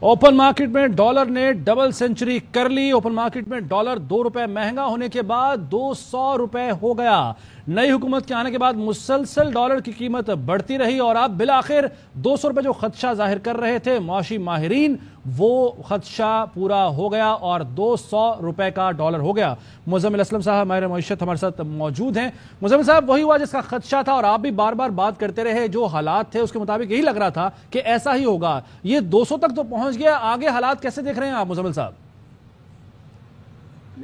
Open market में dollar ने double century कर ली। ओपन मार्केट में डॉलर 2 रुपए महंगा होने के बाद 200 रुपए हो गया। नई हुकूमत के आने के बाद मुसलसल डॉलर की कीमत बढ़ती रही और अब बिलाखिर 200 रुपए जो खदशा जाहिर कर रहे थे मौशी माहिरीन, वो खदशा पूरा हो गया और 200 रुपए का डॉलर हो गया। मुज़म्मिल असलम साहब माहिर मईशत हमारे साथ मौजूद हैं। मुज़म्मिल साहब, वही हुआ जिसका खदशा था और आप भी बार बार बात करते रहे, जो हालात थे उसके मुताबिक यही लग रहा था कि ऐसा ही होगा। ये 200 तक तो पहुंच गया, आगे हालात कैसे देख रहे हैं आप मुज़म्मिल साहब?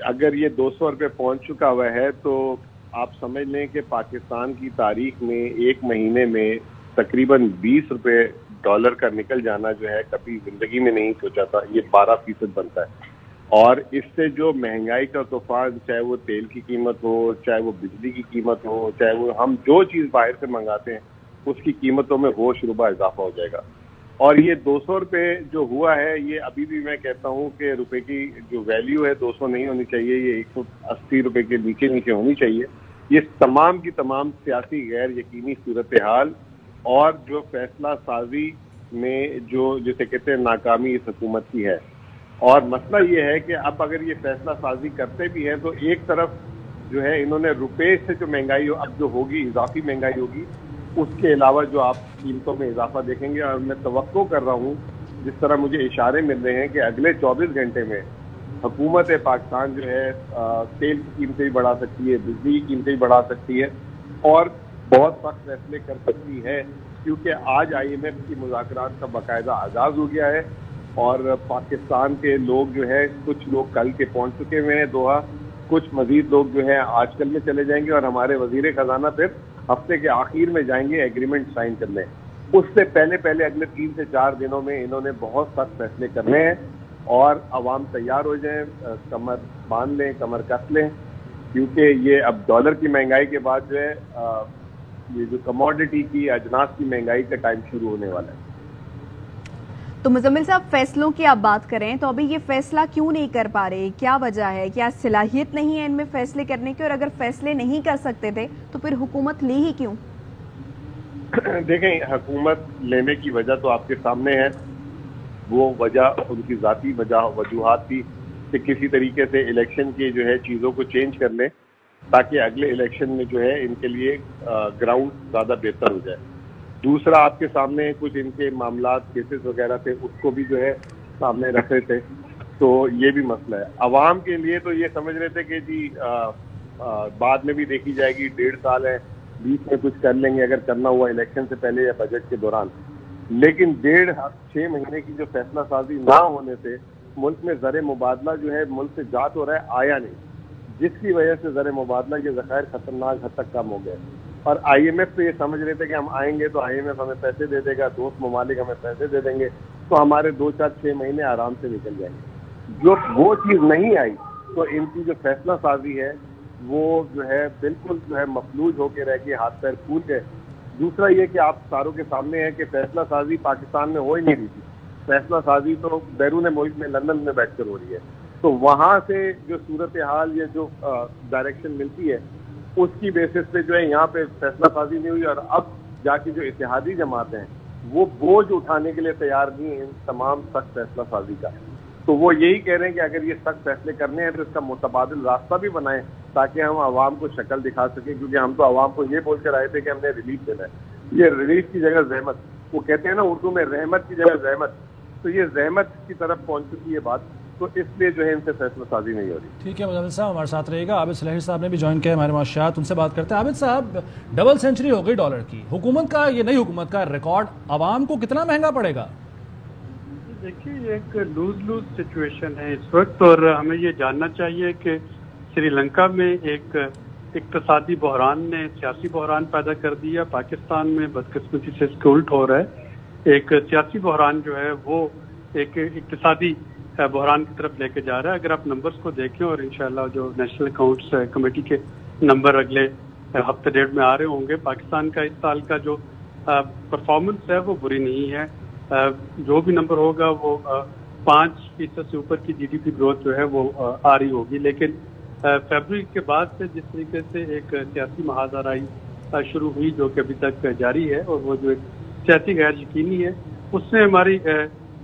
अगर ये 200 रुपए पहुंच चुका हुआ है तो आप समझ लें कि पाकिस्तान की तारीख में एक महीने में तकरीबन 20 रुपए डॉलर का निकल जाना जो है कभी जिंदगी में नहीं सोचा था। ये 12% बनता है और इससे जो महंगाई का तूफान, चाहे वो तेल की कीमत हो, चाहे वो बिजली की कीमत हो, चाहे वो हम जो चीज़ बाहर से मंगाते हैं उसकी कीमतों में होश रुबा इजाफा हो जाएगा। और ये 200 रुपए जो हुआ है, ये अभी भी मैं कहता हूँ कि रुपए की जो वैल्यू है 200 नहीं होनी चाहिए, ये 180 रुपए के नीचे नीचे होनी चाहिए। ये तमाम की तमाम सियासी गैर यकीनी सूरत हाल और जो फैसला साजी में जो जिसे कहते हैं नाकामी इस हुकूमत की है। और मसला ये है कि अब अगर ये फैसला साजी करते भी हैं तो एक तरफ जो है इन्होंने रुपए से जो महंगाई अब जो होगी, इजाफी महंगाई होगी, उसके अलावा जो आप कीमतों में इजाफा देखेंगे। और मैं तवक्को कर रहा हूँ, जिस तरह मुझे इशारे मिल रहे हैं कि अगले 24 घंटे में हुकूमत पाकिस्तान जो है तेल की कीमतें भी बढ़ा सकती है, बिजली की कीमतें भी बढ़ा सकती है और बहुत सख्त फैसले कर सकती है, क्योंकि आज IMF की मुज़ाकरात का बाकायदा आगाज़ हो गया है। और पाकिस्तान के लोग जो है, कुछ लोग कल के पहुंच चुके हुए हैं दोहा, कुछ मजीद लोग जो है आजकल में चले जाएंगे और हमारे वजीर खजाना फिर हफ्ते के आखिर में जाएंगे एग्रीमेंट साइन करने। उससे पहले पहले अगले 3 से 4 दिनों में इन्होंने बहुत सख्त फैसले करने हैं और अवाम तैयार हो जाएं, कमर बांध लें, कमर कस लें, क्योंकि ये अब डॉलर की महंगाई के बाद जो है ये जो कमोडिटी की, अजनास की महंगाई का टाइम शुरू होने वाला है। तो मुज़म्मिल साहब, फैसलों की आप बात करें तो अभी ये फैसला क्यों नहीं कर पा रहे? क्या वजह है? क्या सलाहियत नहीं है इनमें फैसले करने की? और अगर फैसले नहीं कर सकते थे तो फिर हुकूमत ली ही क्यों? देखें, हुकूमत लेने की वजह तो आपके सामने है। वो वजह उनकी ज़ाती वजूहात थी कि किसी तरीके से इलेक्शन के जो है चीज़ों को चेंज कर लें ताकि अगले इलेक्शन में जो है इनके लिए ग्राउंड ज़्यादा बेहतर हो जाए। दूसरा, आपके सामने कुछ इनके मामलात, केसेस वगैरह थे, उसको भी जो है सामने रख रहे थे। तो ये भी मसला है। अवाम के लिए तो ये समझ रहे थे कि जी बाद में भी देखी जाएगी, 1.5 साल है, बीच में कुछ कर लेंगे अगर करना हुआ इलेक्शन से पहले या बजट के दौरान। लेकिन 6 महीने की जो फैसला साजी ना होने से मुल्क में ज़र मुबादला जो है मुल्क से जात हो रहा है, आया नहीं, जिसकी वजह से ज़र मुबादला के ज़खायर खतरनाक हद तक कम हो गए। और IMF तो ये समझ रहे थे कि हम आएंगे तो IMF हमें पैसे दे देगा, दोस्त ममालिक हमें पैसे दे देंगे, तो हमारे 2, 4, 6 महीने आराम से निकल जाएंगे। जो वो चीज़ नहीं आई तो इनकी जो फैसला साजी है वो जो है बिल्कुल जो है मफलूज होकर रह गए, हाथ पैर फूल गए। दूसरा ये कि आप सारों के सामने है कि फैसला साजी पाकिस्तान में हो ही नहीं रही थी। फैसला साजी तो बैरून मुल्क में, लंदन में बैठकर हो रही है। तो वहाँ से जो सूरत हाल या जो डायरेक्शन मिलती है उसकी बेसिस पे जो है यहाँ पे फैसला साजी नहीं हुई। और अब जाके जो इत्तेहादी जमातें हैं वो बोझ उठाने के लिए तैयार नहीं है इन तमाम सख्त फैसला साजी का। तो वो यही कह रहे हैं कि अगर ये सख्त फैसले करने हैं तो इसका मुतबादिल रास्ता भी बनाएं ताकि हम आवाम को शक्ल दिखा सकें, क्योंकि हम तो आवाम को ये बोल कर आए थे कि हमने रिलीफ देना है। ये रिलीफ की जगह रहमत, वो कहते हैं ना उर्दू में, रहमत की जगह रहमत, तो ये रहमत की तरफ पहुंच चुकी है बात। तो इसलिए जो है इनसे फैसला साजी नहीं हो रही। ठीक है मुज़म्मिल साहब, हमारे साथ रहिएगा। आबिद सलाही साहब ने भी ज्वाइन किया हमारे माशियात, उनसे बात करते हैं। आबिद साहब, डबल सेंचुरी हो गई डॉलर की, हुकूमत का, ये नई हुकूमत का रिकॉर्ड आवाम को कितना महंगा पड़ेगा? देखिए, एक लूज सिचुएशन है इस वक्त और हमें ये जानना चाहिए कि श्रीलंका में एक इक्तिसादी बहरान ने सियासी बहरान पैदा कर दिया। पाकिस्तान में बदकिस्मती से इसका उल्ट हो रहा है। एक सियासी बहरान जो है वो एक इक्तिसादी बहरान की तरफ लेके जा रहा है। अगर आप नंबर्स को देखें, और इंशाल्लाह जो नेशनल अकाउंट्स कमेटी के नंबर अगले हफ्ते डेढ़ में आ रहे होंगे, पाकिस्तान का इस साल का जो परफॉर्मेंस है वो बुरी नहीं है। जो भी नंबर होगा वो 5% से ऊपर की GDP ग्रोथ जो है वो आ रही होगी। लेकिन फरवरी के बाद से जिस तरीके से एक सियासी महाजराई शुरू हुई जो कि अभी तक जारी है, और वो जो एक सियासी गैर यकीनी है, उससे हमारी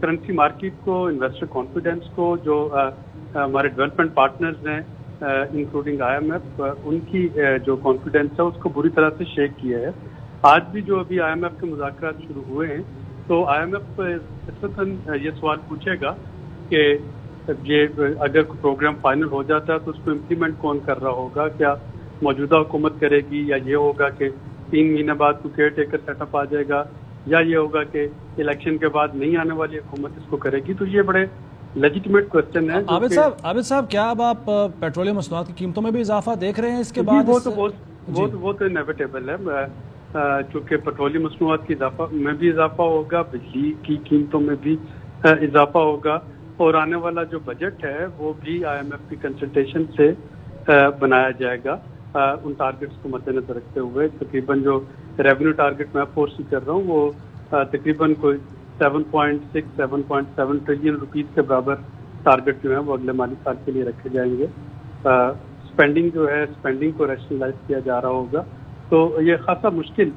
करंसी मार्केट को, इन्वेस्टर कॉन्फिडेंस को, जो हमारे डेवलपमेंट पार्टनर्स हैं इंक्लूडिंग IMF, उनकी जो कॉन्फिडेंस है उसको बुरी तरह से शेक किया है। आज भी जो अभी IMF के मुज़ाकरात शुरू हुए हैं तो IMF इस वक्त ये सवाल पूछेगा कि ये अगर प्रोग्राम फाइनल हो जाता है तो उसको इम्प्लीमेंट कौन कर रहा होगा, क्या मौजूदा हुकूमत करेगी, या ये होगा कि 3 महीने बाद कोई केयर टेकर सेटअप आ जाएगा, या ये होगा कि इलेक्शन के बाद नहीं आने वाली हुकूमत इसको करेगी। तो ये बड़े लेजिटिमेट क्वेश्चन है। आबिद साहब, क्या अब आप पेट्रोलियम मसनूआत की कीमतों में भी इजाफा देख रहे हैं इसके बाद? वो तो इनएविटेबल है, चूँकि पेट्रोलियम मसनूआत की में भी इजाफा होगा, बिजली की कीमतों में भी इजाफा होगा, और आने वाला जो बजट है वो भी IMF की कंसल्टेशन से बनाया जाएगा उन टारगेट्स को मद्देनजर रखते हुए। तकरीबन जो रेवेन्यू टारगेट मैं फोर्स कर रहा हूँ वो तकरीबन कोई 7.7 ट्रिलियन रुपीस के बराबर टारगेट जो है वो अगले माली साल के लिए रखे जाएंगे। स्पेंडिंग जो है, स्पेंडिंग को रैशनलाइज किया जा रहा होगा। तो ये खासा मुश्किल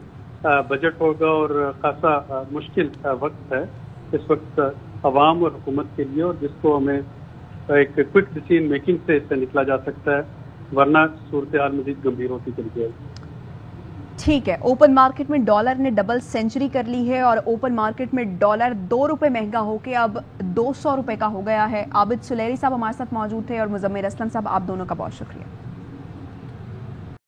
बजट होगा और खासा मुश्किल वक्त है इस वक्त अवाम और हुकूमत के लिए, और जिसको हमें एक क्विक डिसीजन मेकिंग से इससे निकला जा सकता है, वरना सूरत हाल मजीद गंभीर होती चली जाएगी। ठीक है, ओपन मार्केट में डॉलर ने डबल सेंचुरी कर ली है और ओपन मार्केट में डॉलर 2 रुपए महंगा होकर अब 200 रुपए का हो गया है। आबिद सुलेरी साहब हमारे साथ मौजूद थे और मुजम्मिल असलम साहब, आप दोनों का बहुत शुक्रिया।